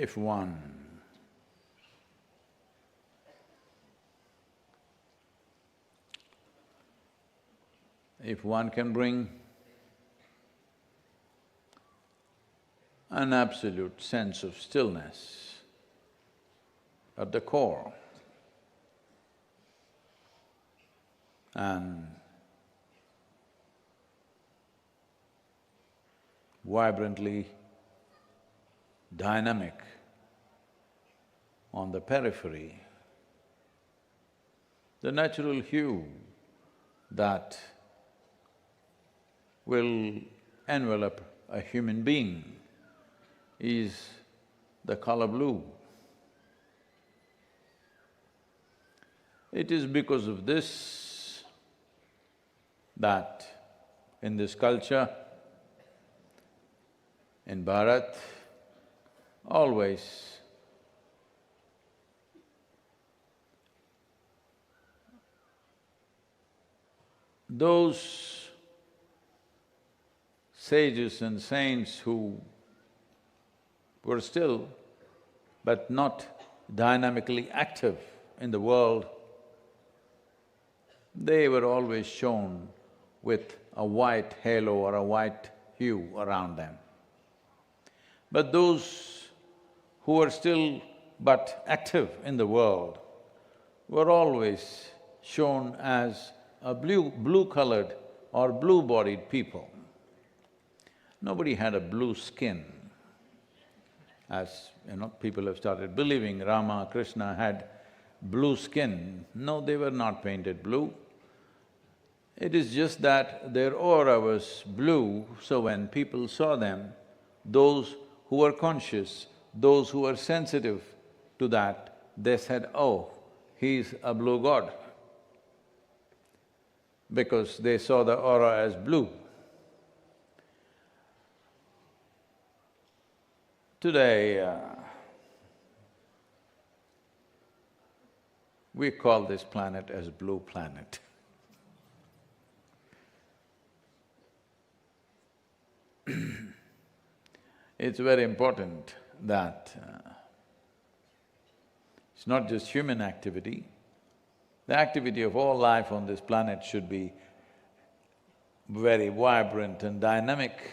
If one can bring an absolute sense of stillness at the core and vibrantly dynamic on the periphery, the natural hue that will envelop a human being is the color blue. It is because of this that in this culture, in Bharat, always those sages and saints who were still but not dynamically active in the world, they were always shown with a white halo or a white hue around them. But those who were still but active in the world were always shown as a blue-colored or blue-bodied people. Nobody had a blue skin. As people have started believing Rama, Krishna had blue skin. No, they were not painted blue. It is just that their aura was blue, so when people saw them, those who were conscious, those who were sensitive to that, they said, oh, he's a blue god, because they saw the aura as blue. Today, we call this planet as blue planet. It's very important that it's not just human activity, the activity of all life on this planet should be very vibrant and dynamic.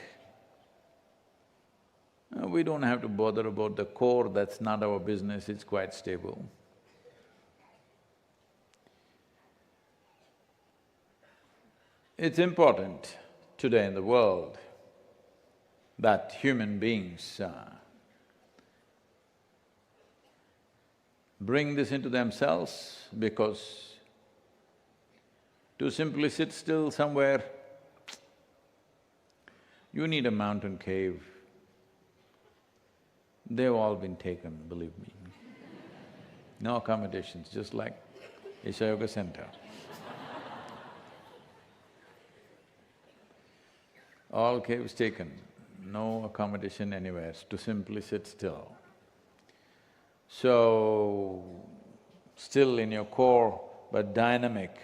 We don't have to bother about the core, that's not our business, it's quite stable. It's important today in the world that human beings bring this into themselves, because to simply sit still somewhere, you need a mountain cave. They've all been taken, believe me. No accommodations, just like Isha Yoga Center. All caves taken, no accommodation anywhere, to simply sit still. So, still in your core but dynamic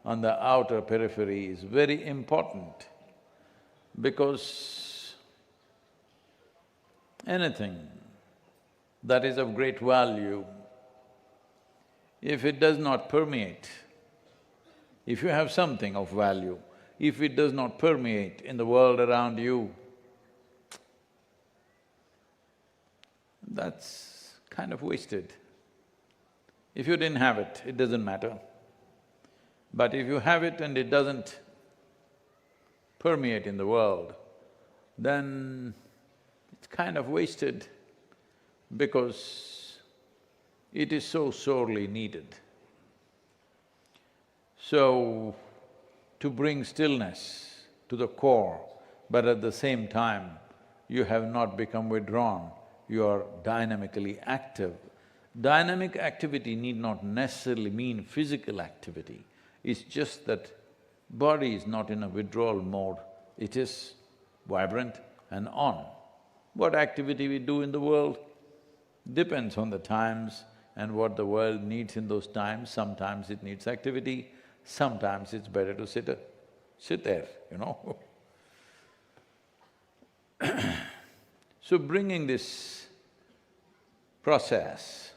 on the outer periphery is very important, because anything that is of great value, if it does not permeate, if you have something of value, if it does not permeate in the world around you, that's kind of wasted. If you didn't have it, it doesn't matter. But if you have it and it doesn't permeate in the world, then it's kind of wasted, because it is so sorely needed. So, to bring stillness to the core, but at the same time, you have not become withdrawn, you are dynamically active. Dynamic activity need not necessarily mean physical activity, it's just that body is not in a withdrawal mode, it is vibrant and on. What activity we do in the world depends on the times and what the world needs in those times. Sometimes it needs activity, sometimes it's better to sit there, So bringing this process,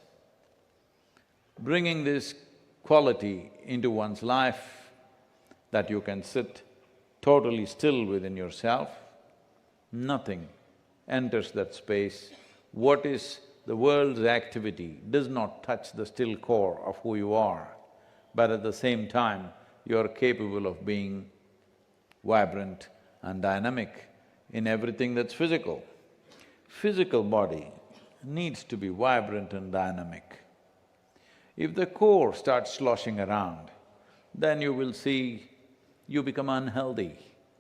bringing this quality into one's life, that you can sit totally still within yourself, nothing enters that space. What is the world's activity does not touch the still core of who you are, but at the same time, you are capable of being vibrant and dynamic in everything that's physical. Physical body needs to be vibrant and dynamic. If the core starts sloshing around, then you will see you become unhealthy.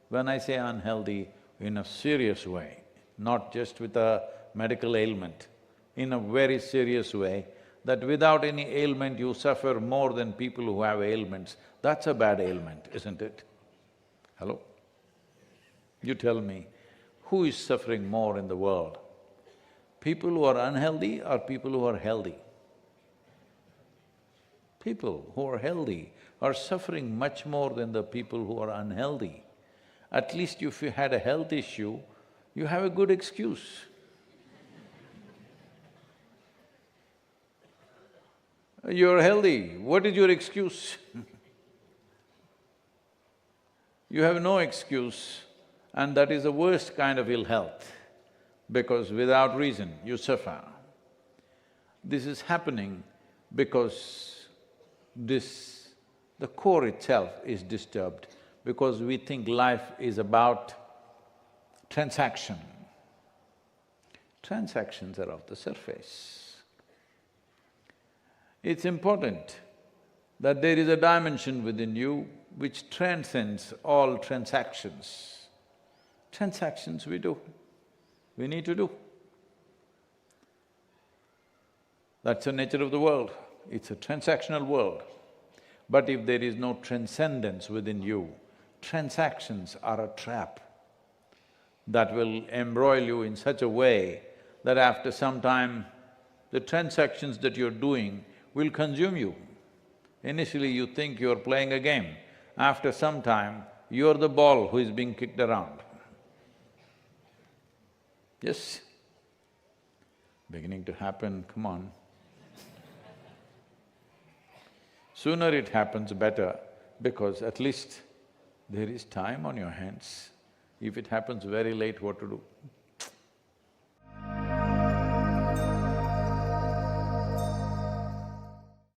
When I say unhealthy, in a serious way, not just with a medical ailment, in a very serious way, that without any ailment you suffer more than people who have ailments, that's a bad ailment, isn't it? Hello? You tell me, who is suffering more in the world? People who are unhealthy or people who are healthy? People who are healthy are suffering much more than the people who are unhealthy. At least if you had a health issue, you have a good excuse. You're healthy, what is your excuse? You have no excuse, and that is the worst kind of ill health, because without reason you suffer. This is happening because the core itself is disturbed, because we think life is about transaction. Transactions are of the surface. It's important that there is a dimension within you which transcends all transactions. Transactions we do, we need to do. That's the nature of the world, it's a transactional world. But if there is no transcendence within you, transactions are a trap that will embroil you in such a way that after some time, the transactions that you're doing will consume you. Initially you think you're playing a game, after some time, you're the ball who is being kicked around. Yes? Beginning to happen, come on. Sooner it happens, better, because at least there is time on your hands. If it happens very late, what to do?